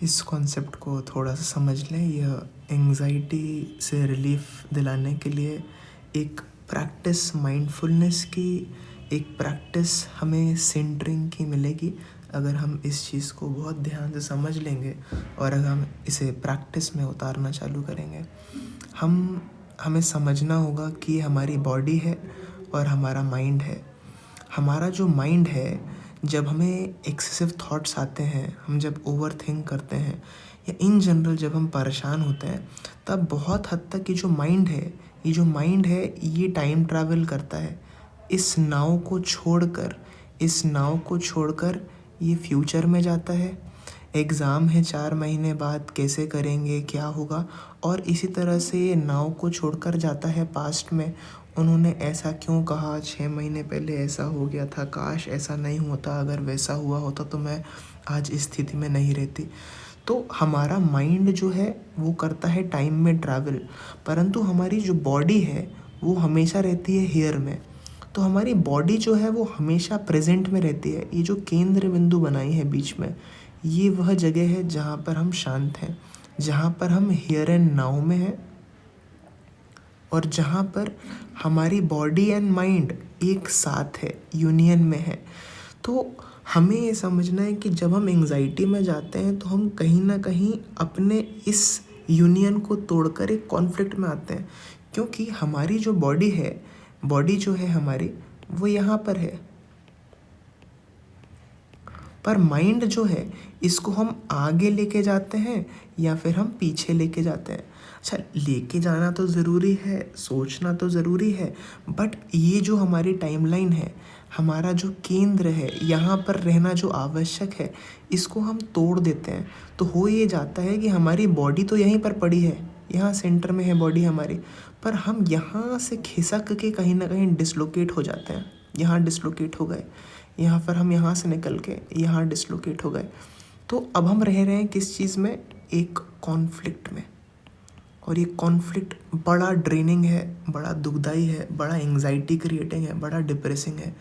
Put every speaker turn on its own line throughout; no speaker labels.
इस कॉन्सेप्ट को थोड़ा सा समझ लें। यह एंग्जाइटी से रिलीफ दिलाने के लिए एक प्रैक्टिस, माइंडफुलनेस की एक प्रैक्टिस हमें सेंटरिंग की मिलेगी अगर हम इस चीज़ को बहुत ध्यान से समझ लेंगे और अगर हम इसे प्रैक्टिस में उतारना चालू करेंगे। हमें समझना होगा कि हमारी बॉडी है और हमारा माइंड है। हमारा जो माइंड है, जब हमें एक्सेसिव थॉट्स आते हैं, हम जब ओवर थिंक करते हैं या इन जनरल जब हम परेशान होते हैं, तब बहुत हद तक ये जो माइंड है ये टाइम ट्रैवल करता है। इस नाव को छोड़कर ये फ्यूचर में जाता है। एग्ज़ाम है 4 महीने बाद, कैसे करेंगे, क्या होगा, और इसी तरह से ये नाव को छोड़कर जाता है पास्ट में। उन्होंने ऐसा क्यों कहा, 6 महीने पहले ऐसा हो गया था, काश ऐसा नहीं होता, अगर वैसा हुआ होता तो मैं आज इस स्थिति में नहीं रहती। तो हमारा माइंड जो है वो करता है टाइम में ट्रैवल, परंतु हमारी जो बॉडी है वो हमेशा रहती है हियर में। तो हमारी बॉडी जो है वो हमेशा प्रेजेंट में रहती है। ये जो केंद्र बिंदु बनाई है बीच में, ये वह जगह है जहाँ पर हम शांत हैं, जहाँ पर हम हियर एंड नाउ में हैं और जहाँ पर हमारी बॉडी एंड माइंड एक साथ है, यूनियन में है। तो हमें ये समझना है कि जब हम एंग्जाइटी में जाते हैं तो हम कहीं ना कहीं अपने इस यूनियन को तोड़कर एक कॉन्फ्लिक्ट में आते हैं, क्योंकि हमारी जो बॉडी जो है हमारी, वो यहाँ पर है, पर माइंड जो है इसको हम आगे लेके जाते हैं या फिर हम पीछे लेके जाते हैं। अच्छा, लेके जाना तो ज़रूरी है, सोचना तो ज़रूरी है, बट ये जो हमारी टाइमलाइन है, हमारा जो केंद्र है, यहाँ पर रहना जो आवश्यक है, इसको हम तोड़ देते हैं। तो हो ये जाता है कि हमारी बॉडी तो यहीं पर पड़ी है, यहाँ सेंटर में है बॉडी हमारी, पर हम यहाँ से खिसक के कहीं ना कहीं डिसलोकेट हो जाते हैं। यहाँ डिसलोकेट हो गए, यहाँ पर हम यहाँ से निकल के यहाँ डिसलोकेट हो गए। तो अब हम रह रहे हैं किस चीज़ में, एक कॉन्फ्लिक्ट में। और ये कॉन्फ्लिक्ट बड़ा ड्रेनिंग है, बड़ा दुखदाई है, बड़ा एंग्जाइटी क्रिएटिंग है, बड़ा डिप्रेसिंग है।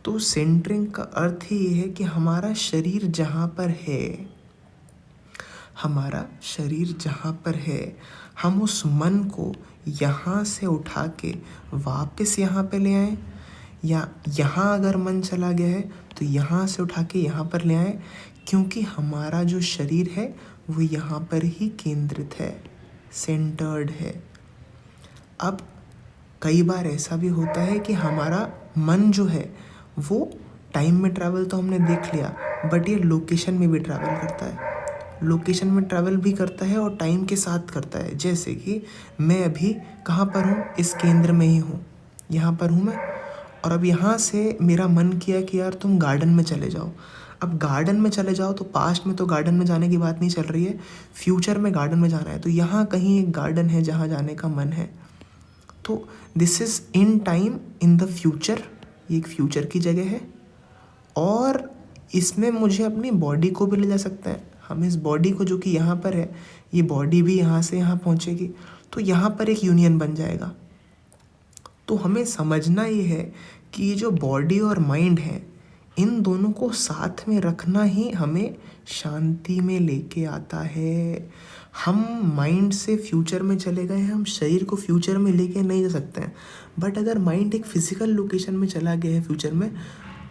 तो सेंटरिंग का अर्थ ही ये है कि हमारा शरीर जहाँ पर है, हम उस मन को यहाँ से उठा के वापस यहाँ पे ले आएँ, या यहाँ अगर मन चला गया है तो यहाँ से उठा के यहाँ पर ले आएँ, क्योंकि हमारा जो शरीर है वो यहाँ पर ही केंद्रित है, सेंटर्ड है। अब कई बार ऐसा भी होता है कि हमारा मन जो है वो टाइम में ट्रैवल तो हमने देख लिया, बट ये लोकेशन में भी ट्रैवल करता है, लोकेशन में ट्रैवल भी करता है और टाइम के साथ करता है। जैसे कि मैं अभी कहाँ पर हूँ, इस केंद्र में ही हूँ, यहाँ पर हूँ मैं, और अब यहाँ से मेरा मन किया कि यार तुम गार्डन में चले जाओ। अब गार्डन में चले जाओ तो पास्ट में तो गार्डन में जाने की बात नहीं चल रही है, फ्यूचर में गार्डन में जाना है। तो यहाँ कहीं एक गार्डन है जहाँ जाने का मन है। तो this is in time, in the future, ये एक फ्यूचर की जगह है, और इसमें मुझे अपनी बॉडी को भी ले जा सकते हैं। हम इस बॉडी को, जो कि यहाँ पर है, ये बॉडी भी यहाँ से यहाँ पहुँचेगी, तो यहाँ पर एक यूनियन बन जाएगा। तो हमें समझना ये है कि ये जो बॉडी और माइंड है, इन दोनों को साथ में रखना ही हमें शांति में लेके आता है। हम माइंड से फ्यूचर में चले गए हैं, हम शरीर को फ्यूचर में लेके नहीं जा सकते हैं, बट अगर माइंड एक फिजिकल लोकेशन में चला गया है फ्यूचर में,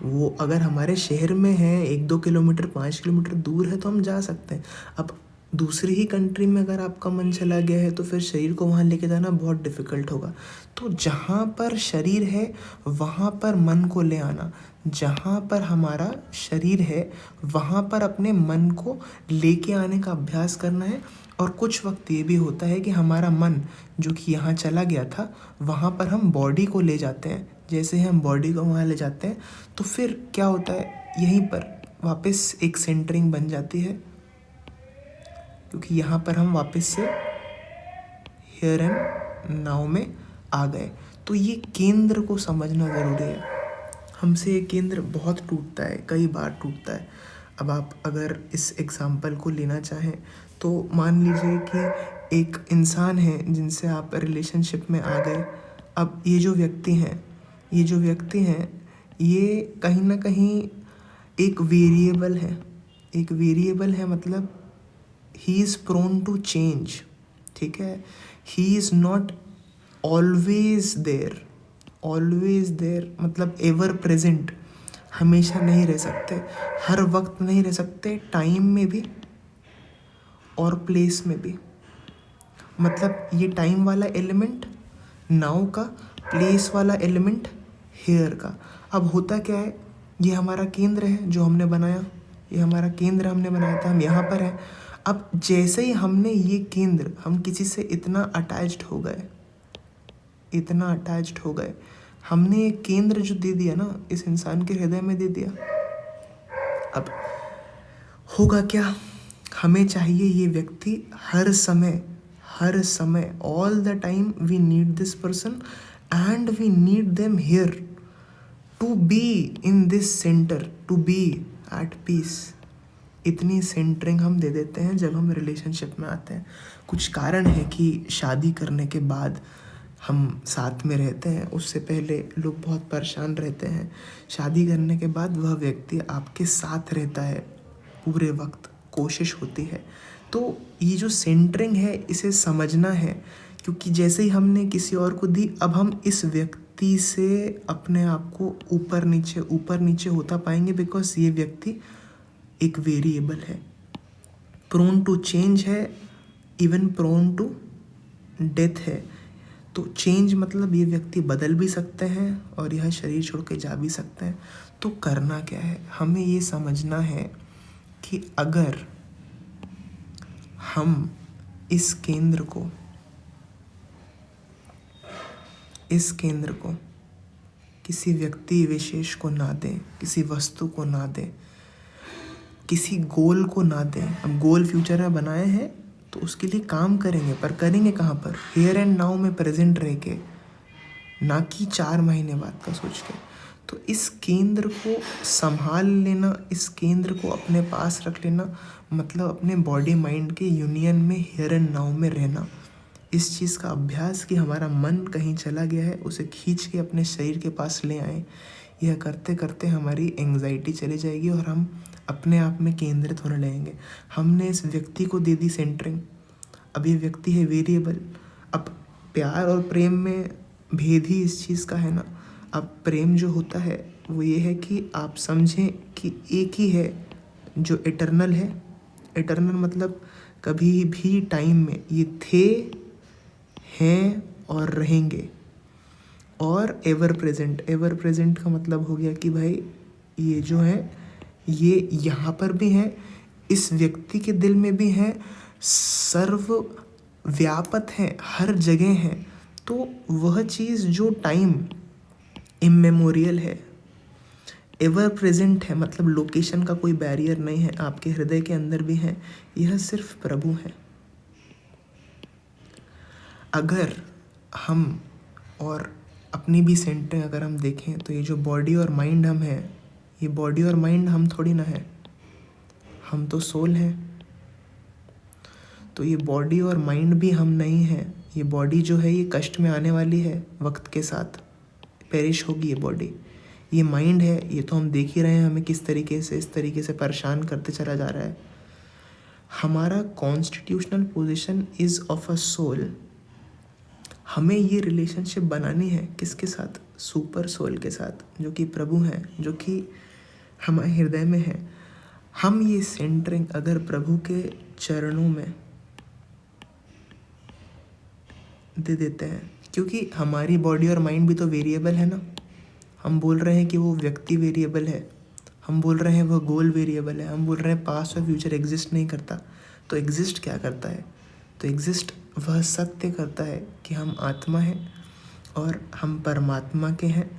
वो अगर हमारे शहर में है, 1-2 किलोमीटर 5 किलोमीटर दूर है, तो हम जा सकते हैं। अब दूसरी ही कंट्री में अगर आपका मन चला गया है तो फिर शरीर को वहाँ लेके जाना बहुत डिफ़िकल्ट होगा। तो जहाँ पर शरीर है वहाँ पर मन को ले आना, जहाँ पर हमारा शरीर है वहाँ पर अपने मन को लेके आने का अभ्यास करना है। और कुछ वक्त ये भी होता है कि हमारा मन जो कि यहाँ चला गया था, वहाँ पर हम बॉडी को ले जाते हैं। जैसे हम बॉडी को वहाँ ले जाते हैं तो फिर क्या होता है, यहीं पर वापस एक सेंटरिंग बन जाती है, क्योंकि यहाँ पर हम वापस से हियर एंड नाउ में आ गए। तो ये केंद्र को समझना ज़रूरी है। हमसे ये केंद्र बहुत टूटता है, कई बार टूटता है। अब आप अगर इस एग्ज़ाम्पल को लेना चाहें तो मान लीजिए कि एक इंसान है जिनसे आप रिलेशनशिप में आ गए। अब ये जो व्यक्ति हैं ये कहीं ना कहीं एक वेरिएबल है। मतलब he is prone to change, ठीक है। He is not always there, always there मतलब एवर प्रेजेंट, हमेशा नहीं रह सकते, हर वक्त नहीं रह सकते, टाइम में भी और प्लेस में भी। मतलब ये टाइम वाला एलिमेंट नाउ का, प्लेस वाला एलिमेंट हेयर का। अब होता क्या है, ये हमारा केंद्र है जो हमने बनाया, ये हमारा केंद्र हमने बनाया था, हम यहाँ पर हैं। अब जैसे ही हमने ये केंद्र, हम किसी से इतना अटैच्ड हो गए, इतना अटैच्ड हो गए, हमने ये केंद्र जो दे दिया ना इस इंसान के हृदय में दे दिया। अब होगा क्या, हमें चाहिए ये व्यक्ति हर समय, हर समय, all the time we need this person and we need them here to be in this centre, to be at peace. इतनी सेंटरिंग हम दे देते हैं जब हम रिलेशनशिप में आते हैं। कुछ कारण है कि शादी करने के बाद हम साथ में रहते हैं, उससे पहले लोग बहुत परेशान रहते हैं। शादी करने के बाद वह व्यक्ति आपके साथ रहता है पूरे वक्त, कोशिश होती है। तो ये जो सेंटरिंग है इसे समझना है, क्योंकि जैसे ही हमने किसी और को दी, अब हम इस व्यक्ति से अपने आप को ऊपर नीचे होता पाएंगे, बिकॉज ये व्यक्ति एक वेरिएबल है, प्रोन टू चेंज है, इवन प्रोन टू डेथ है। तो चेंज मतलब ये व्यक्ति बदल भी सकते हैं और यह शरीर छोड़ के जा भी सकते हैं। तो करना क्या है, हमें ये समझना है कि अगर हम इस केंद्र को किसी व्यक्ति विशेष को ना दें, किसी वस्तु को ना दें, किसी गोल को ना दें। अब गोल फ्यूचर में बनाए हैं तो उसके लिए काम करेंगे, पर करेंगे कहाँ पर, हियर एंड नाउ में प्रेजेंट रह के, ना कि 4 महीने बाद का सोच के। तो इस केंद्र को संभाल लेना, इस केंद्र को अपने पास रख लेना, मतलब अपने बॉडी माइंड के यूनियन में, हियर एंड नाउ में रहना। इस चीज़ का अभ्यास कि हमारा मन कहीं चला गया है उसे खींच के अपने शरीर के पास ले आए। यह करते करते हमारी एंग्जाइटी चली जाएगी और हम अपने आप में केंद्रित होने लगेंगे। हमने इस व्यक्ति को दे दी सेंटरिंग, अब ये व्यक्ति है वेरिएबल। अब प्यार और प्रेम में भेद ही इस चीज़ का है ना। अब प्रेम जो होता है वो ये है कि आप समझें कि एक ही है जो इटर्नल है। इटर्नल मतलब कभी भी टाइम में ये थे, हैं और रहेंगे। और एवर प्रेजेंट, एवर प्रेजेंट का मतलब हो गया कि भाई ये जो है ये यहाँ पर भी है, इस व्यक्ति के दिल में भी है, सर्व व्यापक है, हर जगह है। तो वह चीज़ जो टाइम इमेमोरियल है, एवर प्रेजेंट है, मतलब लोकेशन का कोई बैरियर नहीं है, आपके हृदय के अंदर भी है, यह सिर्फ प्रभु है। अगर हम और अपनी भी सेंटरिंग अगर हम देखें तो ये जो बॉडी और माइंड हम हैं, ये बॉडी और माइंड हम थोड़ी ना है, हम तो सोल हैं। तो ये बॉडी और माइंड भी हम नहीं हैं। ये बॉडी जो है ये कष्ट में आने वाली है, वक्त के साथ पेरिश होगी ये बॉडी। ये माइंड है, ये तो हम देख ही रहे हैं हमें किस तरीके से, इस तरीके से परेशान करते चला जा रहा है। हमारा constitutional position is of a soul. हमें ये रिलेशनशिप बनानी है किसके साथ, सुपर सोल के साथ, जो कि प्रभु हैं, जो कि हमारे हृदय में है। हम ये सेंटरिंग अगर प्रभु के चरणों में दे देते हैं, क्योंकि हमारी बॉडी और माइंड भी तो वेरिएबल है ना। हम बोल रहे हैं कि वो व्यक्ति वेरिएबल है, हम बोल रहे हैं वह गोल वेरिएबल है, हम बोल रहे हैं पास्ट और फ्यूचर एग्जिस्ट नहीं करता। तो एग्जिस्ट क्या करता है, तो एग्जिस्ट वह सत्य करता है कि हम आत्मा हैं और हम परमात्मा के हैं,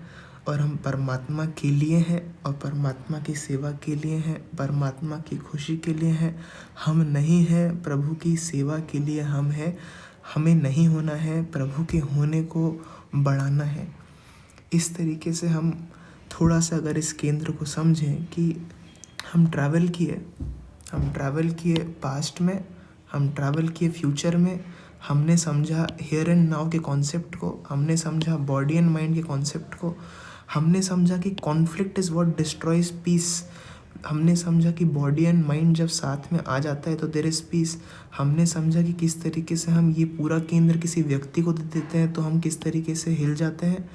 और हम परमात्मा के लिए हैं और परमात्मा की सेवा के लिए हैं, परमात्मा की खुशी के लिए हैं। हम नहीं हैं प्रभु की सेवा के लिए, हम हैं, हमें नहीं होना है, प्रभु के होने को बढ़ाना है। इस तरीके से हम थोड़ा सा अगर इस केंद्र को समझें कि हम ट्रैवल किए पास्ट में, हम ट्रैवल किए फ्यूचर में, हमने समझा हियर एंड नाउ के कॉन्सेप्ट को, हमने समझा बॉडी एंड माइंड के कॉन्सेप्ट को, हमने समझा कि conflict is what destroys peace. हमने समझा कि बॉडी एंड माइंड जब साथ में आ जाता है तो देयर इज पीस। हमने समझा कि किस तरीके से हम ये पूरा केंद्र किसी व्यक्ति को दे देते हैं तो हम किस तरीके से हिल जाते हैं।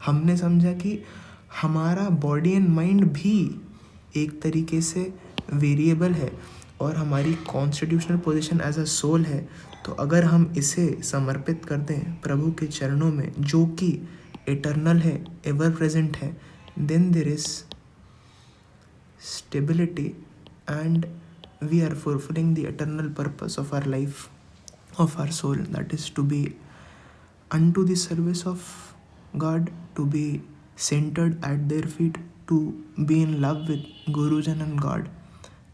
हमने समझा कि हमारा बॉडी एंड माइंड भी एक तरीके से वेरिएबल है और हमारी constitutional position as a soul है। तो अगर हम इसे समर्पित कर दें प्रभु के चरणों में जो कि इटर्नल है, एवर प्रेजेंट है, then there is stability and we are fulfilling the eternal purpose of our life, of our soul, that is to be unto the service of God, to be centered at their feet, to be in love with Gurujan and God,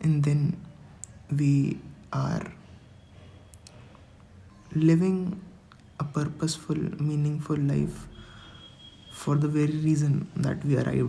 and then we are living a purposeful, meaningful life for the very reason that we arrived